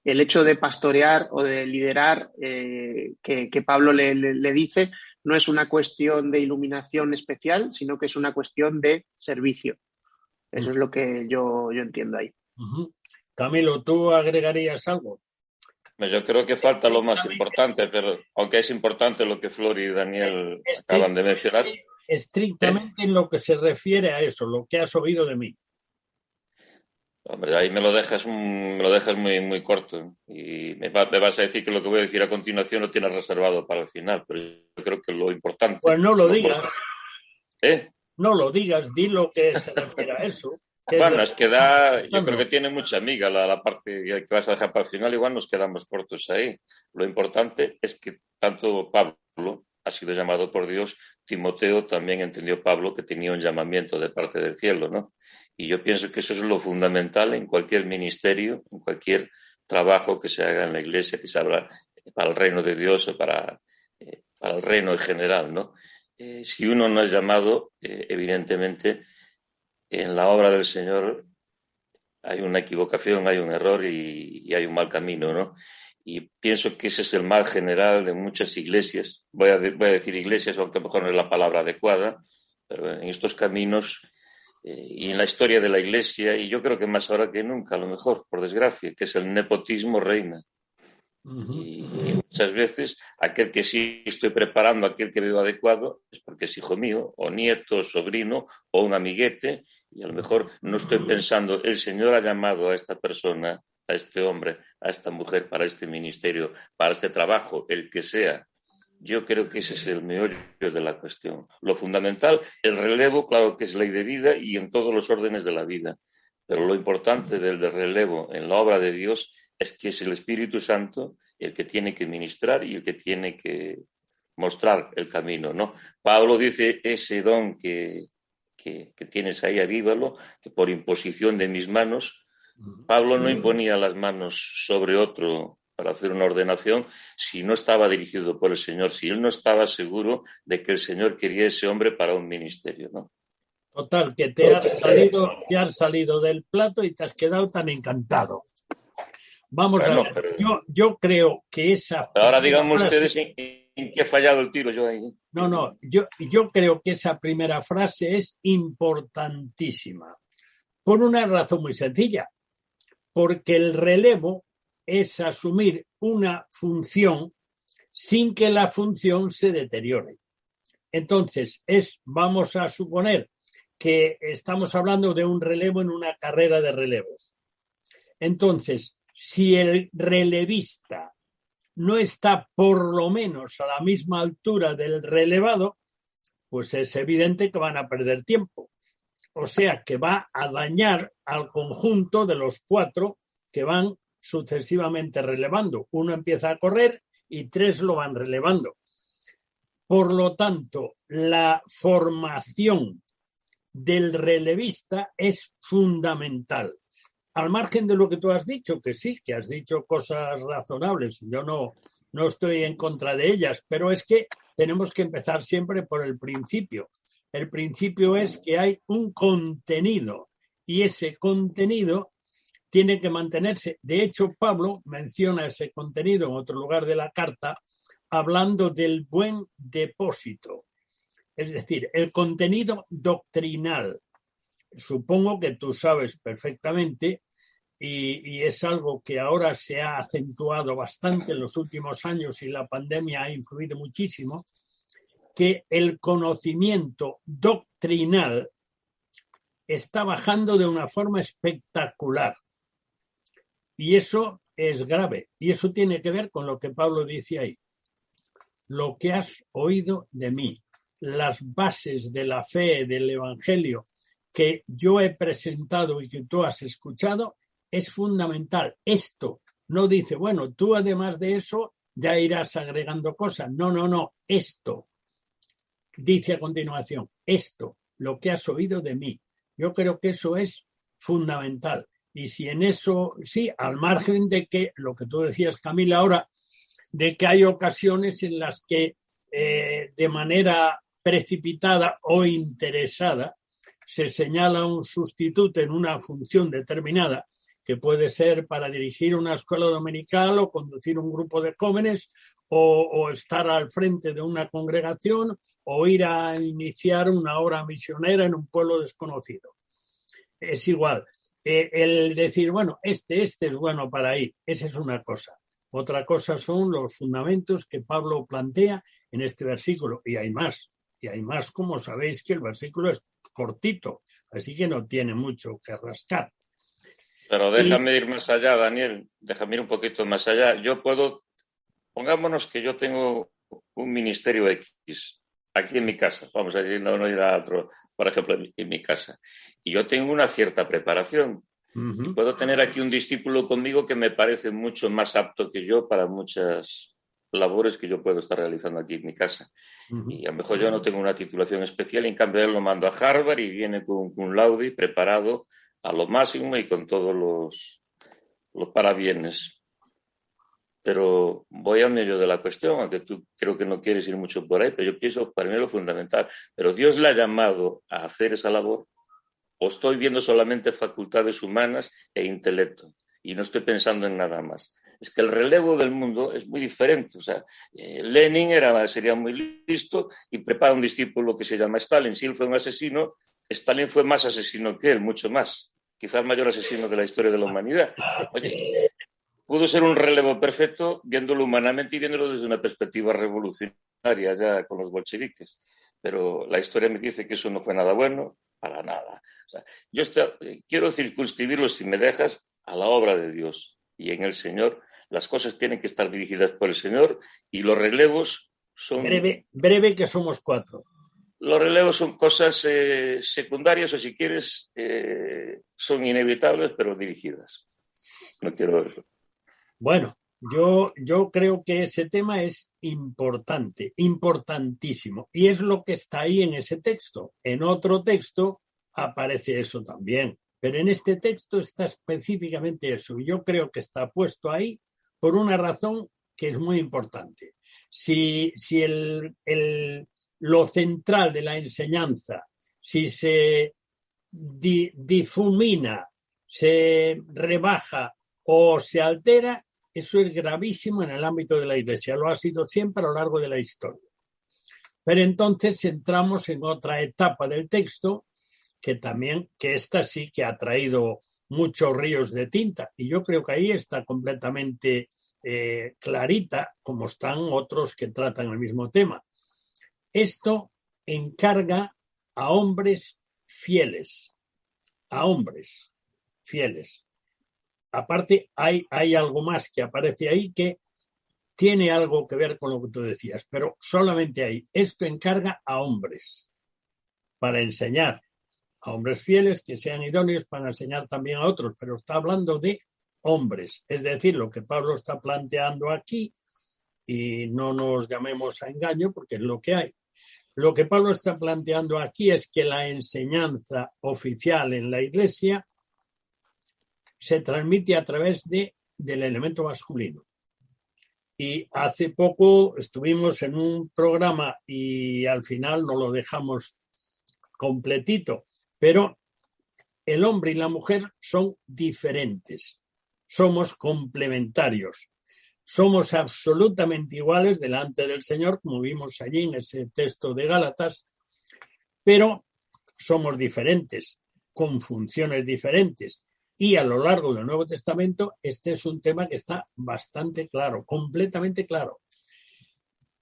El hecho de pastorear o de liderar, que Pablo le dice, no es una cuestión de iluminación especial, sino que es una cuestión de servicio. Eso es lo que yo entiendo ahí. Uh-huh. Camilo, ¿tú agregarías algo? Yo creo que falta lo más importante, pero aunque es importante lo que Flor y Daniel acaban de mencionar. Estrictamente en lo que se refiere a eso, lo que has oído de mí. Hombre, ahí me lo dejas muy, muy corto. Y me vas a decir que lo que voy a decir a continuación lo tienes reservado para el final, pero yo creo que lo importante... Pues no lo digas. No lo digas, di lo que se refiere a eso. Bueno, es que yo creo que tiene mucha miga la parte que vas a dejar para el final, igual nos quedamos cortos ahí. Lo importante es que tanto Pablo ha sido llamado por Dios, Timoteo también entendió Pablo que tenía un llamamiento de parte del cielo, ¿no? Y yo pienso que eso es lo fundamental en cualquier ministerio, en cualquier trabajo que se haga en la iglesia, que se habla para el reino de Dios o para el reino en general, ¿no? Si uno no es llamado, evidentemente, en la obra del Señor hay una equivocación, hay un error y hay un mal camino, ¿no? Y pienso que ese es el mal general de muchas iglesias. Voy a decir iglesias, aunque a lo mejor no es la palabra adecuada, pero en estos caminos y en la historia de la iglesia, y yo creo que más ahora que nunca, a lo mejor, por desgracia, que es el nepotismo reina. Uh-huh. Y muchas veces aquel que sí estoy preparando, aquel que veo adecuado, es porque es hijo mío, o nieto, o sobrino, o un amiguete, y a lo mejor no estoy pensando, el Señor ha llamado a esta persona, a este hombre, a esta mujer, para este ministerio, para este trabajo, el que sea. Yo creo que ese es el meollo de la cuestión. Lo fundamental, el relevo, claro que es ley de vida y en todos los órdenes de la vida. Pero lo importante del relevo en la obra de Dios es que es el Espíritu Santo el que tiene que ministrar y el que tiene que mostrar el camino, ¿no? Pablo dice, ese don que tienes ahí, avívalo, que por imposición de mis manos. Pablo no imponía las manos sobre otro para hacer una ordenación si no estaba dirigido por el Señor, si él no estaba seguro de que el Señor quería ese hombre para un ministerio, ¿no? Total, que te has salido del plato y te has quedado tan encantado. Vamos a ver, pero... yo creo que esa... Pero ahora díganme ustedes en qué he fallado el tiro yo ahí. No, yo creo que esa primera frase es importantísima, por una razón muy sencilla, porque el relevo es asumir una función sin que la función se deteriore. Entonces, vamos a suponer que estamos hablando de un relevo en una carrera de relevos. Entonces, si el relevista no está por lo menos a la misma altura del relevado, pues es evidente que van a perder tiempo. O sea, que va a dañar al conjunto de los 4 que van sucesivamente relevando. Uno empieza a correr y 3 lo van relevando. Por lo tanto, la formación del relevista es fundamental. Al margen de lo que tú has dicho, que sí, que has dicho cosas razonables, yo no estoy en contra de ellas, pero es que tenemos que empezar siempre por el principio. El principio es que hay un contenido y ese contenido tiene que mantenerse. De hecho, Pablo menciona ese contenido en otro lugar de la carta, hablando del buen depósito, es decir, el contenido doctrinal. Supongo que tú sabes perfectamente, y es algo que ahora se ha acentuado bastante en los últimos años y la pandemia ha influido muchísimo, que el conocimiento doctrinal está bajando de una forma espectacular. Y eso es grave. Y eso tiene que ver con lo que Pablo dice ahí. Lo que has oído de mí, las bases de la fe, del Evangelio que yo he presentado y que tú has escuchado, es fundamental. Esto no dice, bueno, tú además de eso ya irás agregando cosas. No. Esto dice a continuación, esto, lo que has oído de mí. Yo creo que eso es fundamental. Y si en eso, sí, al margen de que, lo que tú decías, Camila, ahora, de que hay ocasiones en las que de manera precipitada o interesada se señala un sustituto en una función determinada, que puede ser para dirigir una escuela dominical o conducir un grupo de jóvenes o estar al frente de una congregación o ir a iniciar una obra misionera en un pueblo desconocido. Es igual. El decir, bueno, este es bueno para ahí, esa es una cosa. Otra cosa son los fundamentos que Pablo plantea en este versículo. Y hay más, como sabéis que el versículo es cortito, así que no tiene mucho que rascar. Pero déjame ir más allá, Daniel, déjame ir un poquito más allá. Pongámonos que yo tengo un ministerio X aquí en mi casa, vamos a decir, no ir a otro, por ejemplo, en mi casa. Y yo tengo una cierta preparación. Uh-huh. Y puedo tener aquí un discípulo conmigo que me parece mucho más apto que yo para muchas labores que yo puedo estar realizando aquí en mi casa. Uh-huh. Y a lo mejor yo no tengo una titulación especial, y en cambio él lo mando a Harvard y viene con un laude preparado a lo máximo y con todos los parabienes. Pero voy al medio de la cuestión, aunque tú creo que no quieres ir mucho por ahí, pero yo pienso para mí lo fundamental. Pero Dios le ha llamado a hacer esa labor, o estoy viendo solamente facultades humanas e intelecto, y no estoy pensando en nada más. Es que el relevo del mundo es muy diferente. O sea, Lenin sería muy listo y prepara un discípulo que se llama Stalin. Si él fue un asesino, Stalin fue más asesino que él, mucho más. Quizás el mayor asesino de la historia de la humanidad. Oye, pudo ser un relevo perfecto viéndolo humanamente y viéndolo desde una perspectiva revolucionaria ya con los bolcheviques. Pero la historia me dice que eso no fue nada bueno, para nada. O sea, yo quiero circunscribirlo, si me dejas, a la obra de Dios y en el Señor. Las cosas tienen que estar dirigidas por el Señor y los relevos son... Breve que somos 4. Los relevos son cosas secundarias o, si quieres, son inevitables, pero dirigidas. No quiero eso. Bueno, yo creo que ese tema es importante, importantísimo. Y es lo que está ahí en ese texto. En otro texto aparece eso también. Pero en este texto está específicamente eso. Yo creo que está puesto ahí por una razón que es muy importante. Si lo central de la enseñanza, si se difumina, se rebaja o se altera, eso es gravísimo en el ámbito de la Iglesia. Lo ha sido siempre a lo largo de la historia. Pero entonces entramos en otra etapa del texto que esta sí que ha traído muchos ríos de tinta. Y yo creo que ahí está completamente clarita, como están otros que tratan el mismo tema. Esto encarga a hombres fieles. A hombres fieles. Aparte, hay algo más que aparece ahí que tiene algo que ver con lo que tú decías, pero solamente ahí. Esto encarga a hombres para enseñar, a hombres fieles que sean idóneos para enseñar también a otros, pero está hablando de hombres. Es decir, lo que Pablo está planteando aquí, y no nos llamemos a engaño porque es lo que hay. Lo que Pablo está planteando aquí es que la enseñanza oficial en la Iglesia se transmite a través del elemento masculino. Y hace poco estuvimos en un programa y al final no lo dejamos completito, pero el hombre y la mujer son diferentes, somos complementarios, somos absolutamente iguales delante del Señor, como vimos allí en ese texto de Gálatas, pero somos diferentes, con funciones diferentes. Y a lo largo del Nuevo Testamento este es un tema que está bastante claro, completamente claro.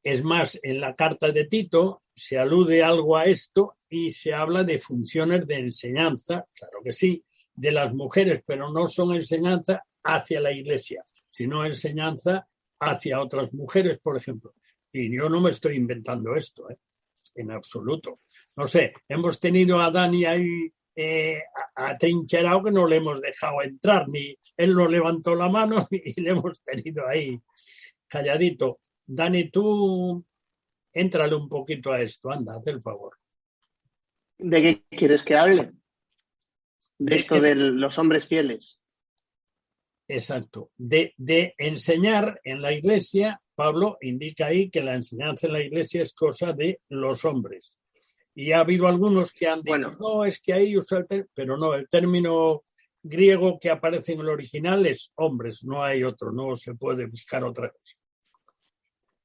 Es más, en la carta de Tito se alude algo a esto y se habla de funciones de enseñanza, claro que sí, de las mujeres, pero no son enseñanza hacia la Iglesia, sino enseñanza hacia otras mujeres, por ejemplo. Y yo no me estoy inventando esto, en absoluto. No sé, hemos tenido a Dani ahí atrincherado que no le hemos dejado entrar, ni él no levantó la mano y le hemos tenido ahí calladito. Dani, tú éntrale un poquito a esto, anda, haz el favor. ¿De qué quieres que hable? De esto de los hombres fieles. Exacto. De enseñar en la Iglesia, Pablo indica ahí que la enseñanza en la Iglesia es cosa de los hombres. Y ha habido algunos que han dicho, no, es que ahí usa el término, pero no, el término griego que aparece en el original es hombres, no hay otro, no se puede buscar otra cosa.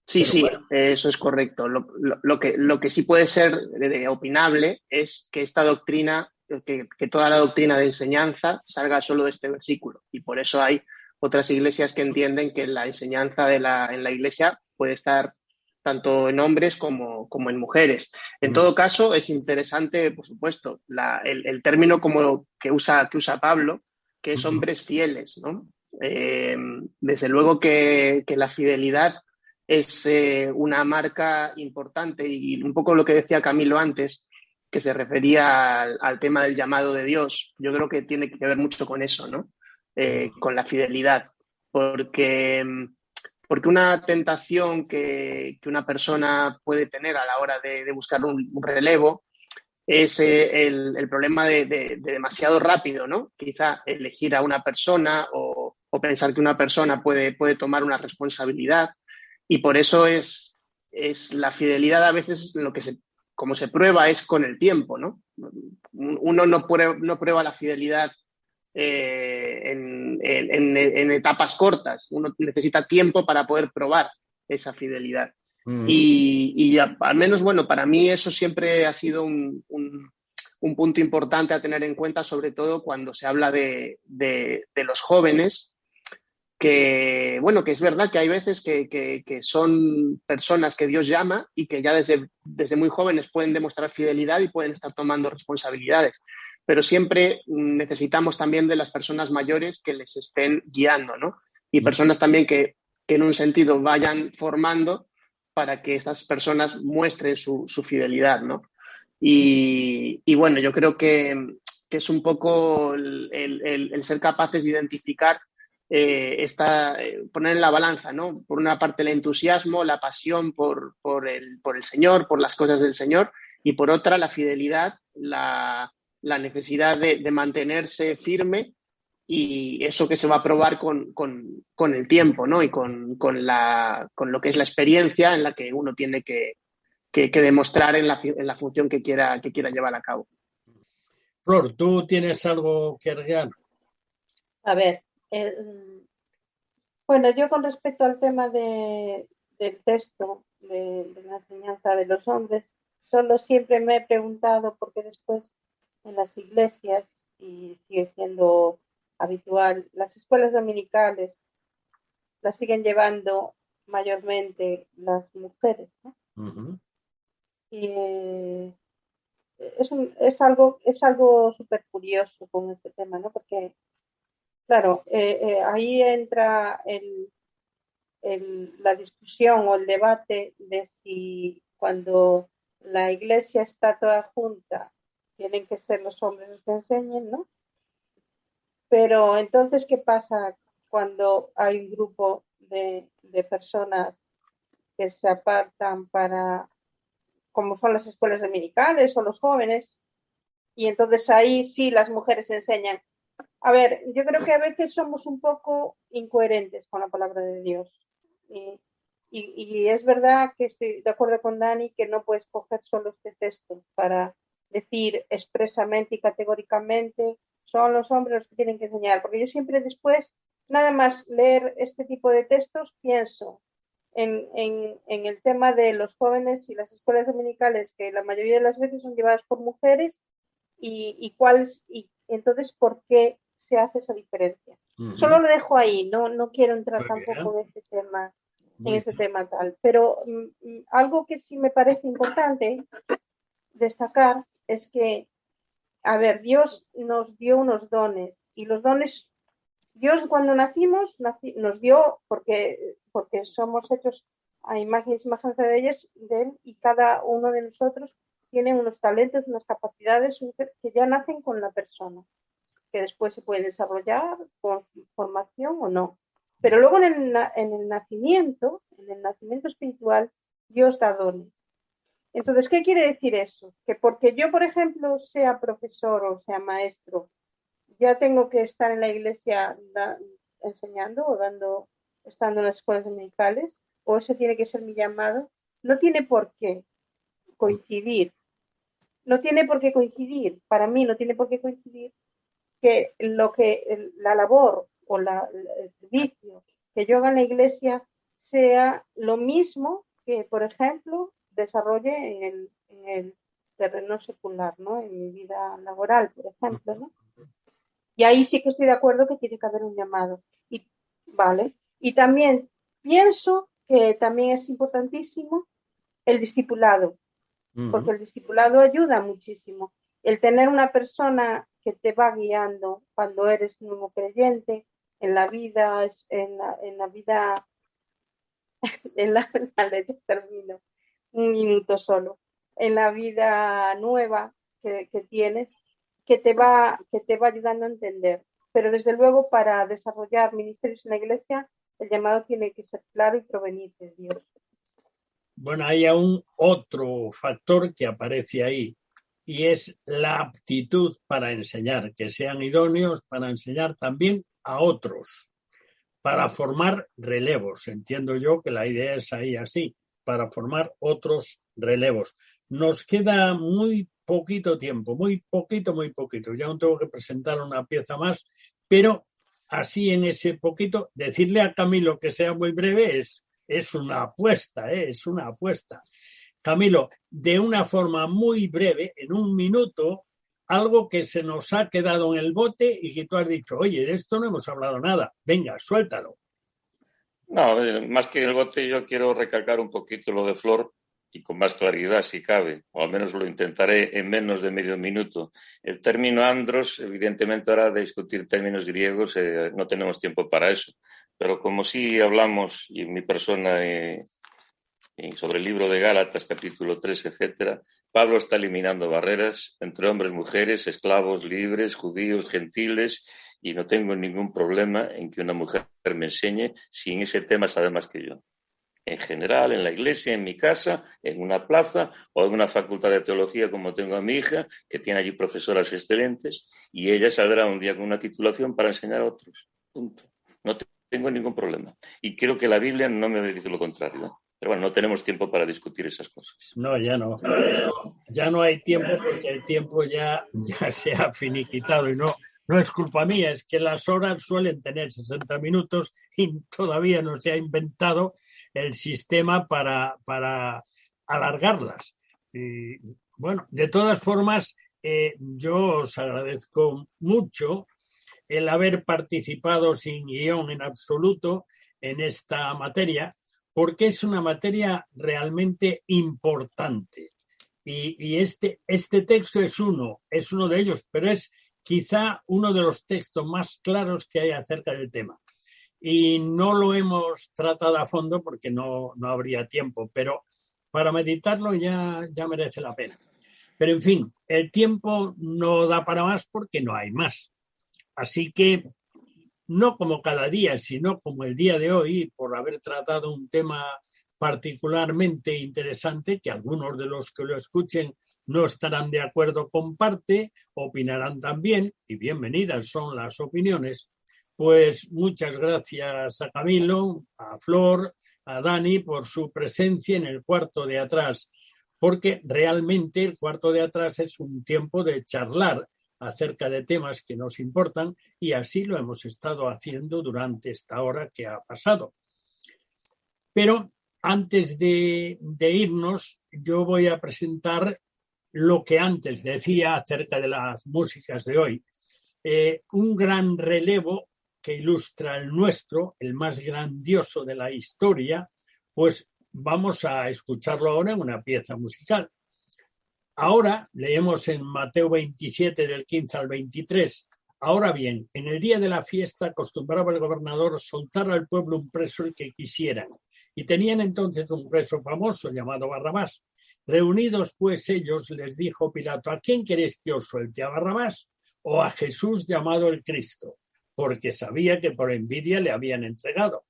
Sí, pero sí, bueno, eso es correcto. Lo que sí puede ser opinable es que esta doctrina, que toda la doctrina de enseñanza salga solo de este versículo. Y por eso hay otras iglesias que entienden que la enseñanza en la iglesia puede estar tanto en hombres como en mujeres. En todo caso, es interesante, por supuesto, el término como que usa Pablo, que es hombres fieles, ¿no? Desde luego que la fidelidad es una marca importante y un poco lo que decía Camilo antes, que se refería al tema del llamado de Dios. Yo creo que tiene que ver mucho con eso, ¿no? Con la fidelidad, porque una tentación que una persona puede tener a la hora de buscar un relevo es el problema de demasiado rápido, ¿no? Quizá elegir a una persona o pensar que una persona puede tomar una responsabilidad. Y por eso es la fidelidad a veces como se prueba es con el tiempo, ¿no? Uno no prueba la fidelidad en etapas cortas. Uno necesita tiempo para poder probar esa fidelidad. Y al menos, bueno, para mí eso siempre ha sido un punto importante a tener en cuenta, sobre todo cuando se habla de los jóvenes, que es verdad que hay veces que son personas que Dios llama y que ya desde muy jóvenes pueden demostrar fidelidad y pueden estar tomando responsabilidades, pero siempre necesitamos también de las personas mayores que les estén guiando, ¿no? Y personas también que en un sentido vayan formando para que estas personas muestren su fidelidad, ¿no? Y bueno, yo creo que es un poco el ser capaces de identificar poner en la balanza, ¿no? Por una parte el entusiasmo, la pasión por el Señor, por las cosas del Señor, y por otra la fidelidad, la necesidad de mantenerse firme, y eso que se va a probar con el tiempo, ¿no? Y con lo que es la experiencia en la que uno tiene que demostrar en la función que quiera llevar a cabo. Flor, ¿tú tienes algo que agregar? A ver, bueno, yo con respecto al tema del texto de la enseñanza de los hombres, solo siempre me he preguntado por qué después en las iglesias, y sigue siendo habitual, las escuelas dominicales las siguen llevando mayormente las mujeres, ¿no? Uh-huh. Y es algo súper curioso con este tema, ¿no? Porque claro, ahí entra la discusión o el debate de si cuando la iglesia está toda junta tienen que ser los hombres los que enseñen, ¿no? Pero entonces, ¿qué pasa cuando hay un grupo de personas que se apartan como son las escuelas dominicales o los jóvenes, y entonces ahí sí las mujeres enseñan? A ver, yo creo que a veces somos un poco incoherentes con la palabra de Dios. Y es verdad que estoy de acuerdo con Dani que no puedes coger solo este texto para decir expresamente y categóricamente son los hombres los que tienen que enseñar, porque yo siempre después, nada más leer este tipo de textos, pienso en el tema de los jóvenes y las escuelas dominicales, que la mayoría de las veces son llevadas por mujeres, y entonces, ¿por qué se hace esa diferencia? Solo lo dejo ahí, no quiero entrar tampoco en ese tema tal, pero algo que sí me parece importante destacar es que, a ver, Dios nos dio unos dones, y los dones, Dios cuando nacimos nos dio porque somos hechos a imagen y semejanza de Él, y cada uno de nosotros tiene unos talentos, unas capacidades que ya nacen con la persona, que después se pueden desarrollar con formación o no. Pero luego en el nacimiento espiritual, Dios da dones. Entonces, ¿qué quiere decir eso? Que porque yo, por ejemplo, sea profesor o sea maestro, ya tengo que estar en la iglesia enseñando o estando en las escuelas dominicales, o ese tiene que ser mi llamado. No tiene por qué coincidir. Para mí no tiene por qué coincidir que la labor o el servicio que yo haga en la iglesia sea lo mismo que, por ejemplo, desarrolle en el terreno secular, ¿no? En mi vida laboral, por ejemplo, ¿no? Y ahí sí que estoy de acuerdo que tiene que haber un llamado. ¿Vale? Y también pienso que también es importantísimo el discipulado, porque el discipulado ayuda muchísimo. El tener una persona que te va guiando cuando eres nuevo creyente en la vida, termino un minuto solo, en la vida nueva que tienes, que te va ayudando a entender. Pero desde luego, para desarrollar ministerios en la iglesia, el llamado tiene que ser claro y provenir de Dios. Bueno, hay aún otro factor que aparece ahí, y es la aptitud para enseñar, que sean idóneos para enseñar también a otros, para formar relevos. Entiendo yo que la idea es ahí así, para formar otros relevos. Nos queda muy poquito tiempo, muy poquito. Ya aún tengo que presentar una pieza más, pero así en ese poquito, decirle a Camilo que sea muy breve es una apuesta, es una apuesta. Camilo, de una forma muy breve, en un minuto, algo que se nos ha quedado en el bote y que tú has dicho, oye, de esto no hemos hablado nada. Venga, suéltalo. No, más que en el bote yo quiero recalcar un poquito lo de Flor y con más claridad si cabe, o al menos lo intentaré en menos de medio minuto. El término andros, evidentemente ahora de discutir términos griegos, no tenemos tiempo para eso, pero como sí hablamos, y en mi persona, sobre el libro de Gálatas, capítulo 3, etcétera, Pablo está eliminando barreras entre hombres, mujeres, esclavos, libres, judíos, gentiles, y no tengo ningún problema en que una mujer me enseñe si en ese tema sabe más que yo. En general, en la iglesia, en mi casa, en una plaza o en una facultad de teología como tengo a mi hija, que tiene allí profesoras excelentes, y ella saldrá un día con una titulación para enseñar a otros. Punto. No tengo ningún problema. Y creo que la Biblia no me dice lo contrario. Pero bueno, no tenemos tiempo para discutir esas cosas. No, ya no. Ya no hay tiempo porque el tiempo ya se ha finiquitado y no es culpa mía, es que las horas suelen tener 60 minutos y todavía no se ha inventado el sistema para alargarlas. Y bueno, de todas formas, yo os agradezco mucho el haber participado sin guión en absoluto en esta materia, porque es una materia realmente importante. Y este texto es uno de ellos, pero es quizá uno de los textos más claros que hay acerca del tema. Y no lo hemos tratado a fondo porque no habría tiempo, pero para meditarlo ya merece la pena. Pero en fin, el tiempo no da para más porque no hay más. Así que no como cada día, sino como el día de hoy, por haber tratado un tema particularmente interesante, que algunos de los que lo escuchen no estarán de acuerdo con parte, opinarán también, y bienvenidas son las opiniones. Pues muchas gracias a Camilo, a Flor, a Dani por su presencia en el cuarto de atrás, porque realmente el cuarto de atrás es un tiempo de charlar acerca de temas que nos importan y así lo hemos estado haciendo durante esta hora que ha pasado. Pero antes de irnos, yo voy a presentar lo que antes decía acerca de las músicas de hoy. Un gran relevo que ilustra el nuestro, el más grandioso de la historia, pues vamos a escucharlo ahora en una pieza musical. Ahora leemos en Mateo 27 del 15 al 23. Ahora bien, en el día de la fiesta acostumbraba el gobernador soltar al pueblo un preso el que quisieran. Y tenían entonces un preso famoso llamado Barrabás. Reunidos pues ellos, les dijo Pilato: ¿a quién queréis que os suelte, a Barrabás o a Jesús llamado el Cristo? Porque sabía que por envidia le habían entregado.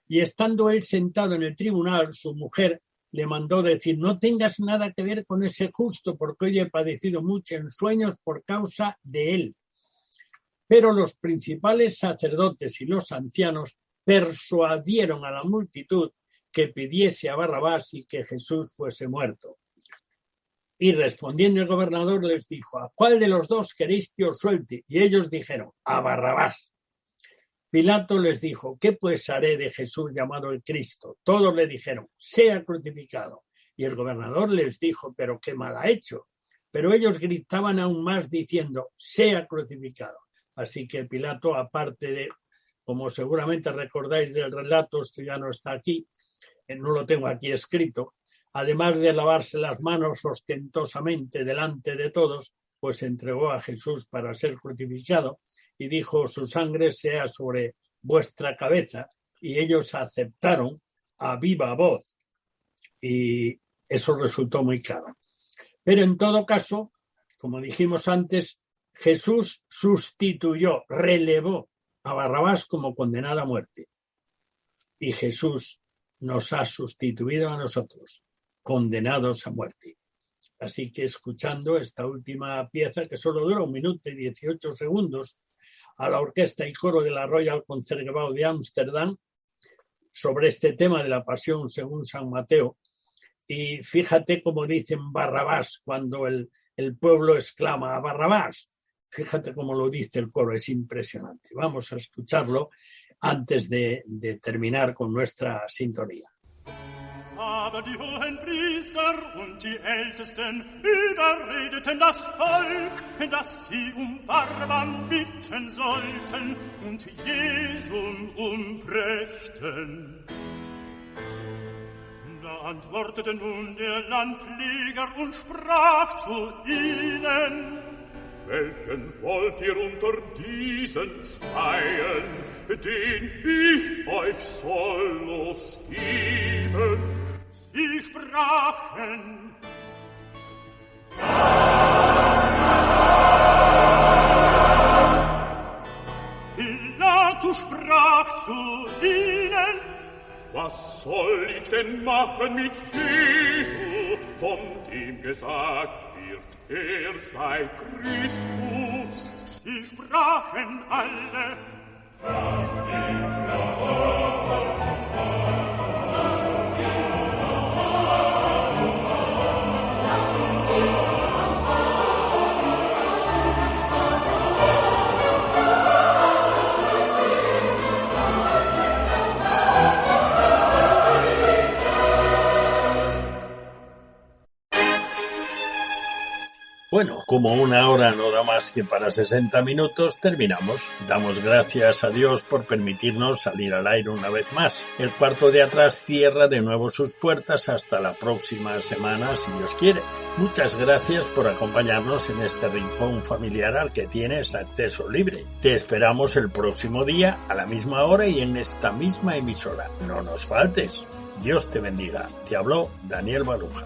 Y estando él sentado en el tribunal, su mujer le mandó decir: no tengas nada que ver con ese justo, porque hoy he padecido mucho en sueños por causa de él. Pero los principales sacerdotes y los ancianos persuadieron a la multitud que pidiese a Barrabás y que Jesús fuese muerto. Y respondiendo el gobernador les dijo: ¿a cuál de los dos queréis que os suelte? Y ellos dijeron: a Barrabás. Pilato les dijo: ¿qué pues haré de Jesús llamado el Cristo? Todos le dijeron: sea crucificado. Y el gobernador les dijo: ¿pero qué mal ha hecho? Pero ellos gritaban aún más diciendo: sea crucificado. Así que Pilato, aparte de, como seguramente recordáis del relato, esto ya no está aquí, no lo tengo aquí escrito, además de lavarse las manos ostentosamente delante de todos, pues entregó a Jesús para ser crucificado y dijo: su sangre sea sobre vuestra cabeza. Y ellos aceptaron a viva voz y eso resultó muy claro. Pero en todo caso, como dijimos antes, Jesús sustituyó, relevó a Barrabás como condenado a muerte. Y Jesús nos ha sustituido a nosotros, condenados a muerte. Así que escuchando esta última pieza, que solo dura 1 minuto y 18 segundos, a la orquesta y coro de la Royal Concertgebouw de Ámsterdam, sobre este tema de la pasión según San Mateo. Y fíjate cómo dicen Barrabás cuando el pueblo exclama: a Barrabás. Fíjate cómo lo dice el coro, es impresionante. Vamos a escucharlo antes de terminar con nuestra sintonía. Aber die hohen Priester und die Ältesten überredeten das Volk, dass sie Barban bitten sollten und Jesum umbrächten. Da antwortete nun der Landflieger und sprach zu ihnen: welchen wollt ihr unter diesen Zweien, den ich euch soll losgeben? Sie sprachen: Pilatus sprach zu ihnen: was soll ich denn machen mit Jesu, von dem gesagt wird, sei Christus? Sie sprachen alle: Bueno, como 1 hora no da más que para 60 minutos, terminamos. Damos gracias a Dios por permitirnos salir al aire una vez más. El cuarto de atrás cierra de nuevo sus puertas hasta la próxima semana, si Dios quiere. Muchas gracias por acompañarnos en este rincón familiar al que tienes acceso libre. Te esperamos el próximo día, a la misma hora y en esta misma emisora. No nos faltes. Dios te bendiga. Te habló Daniel Baruja.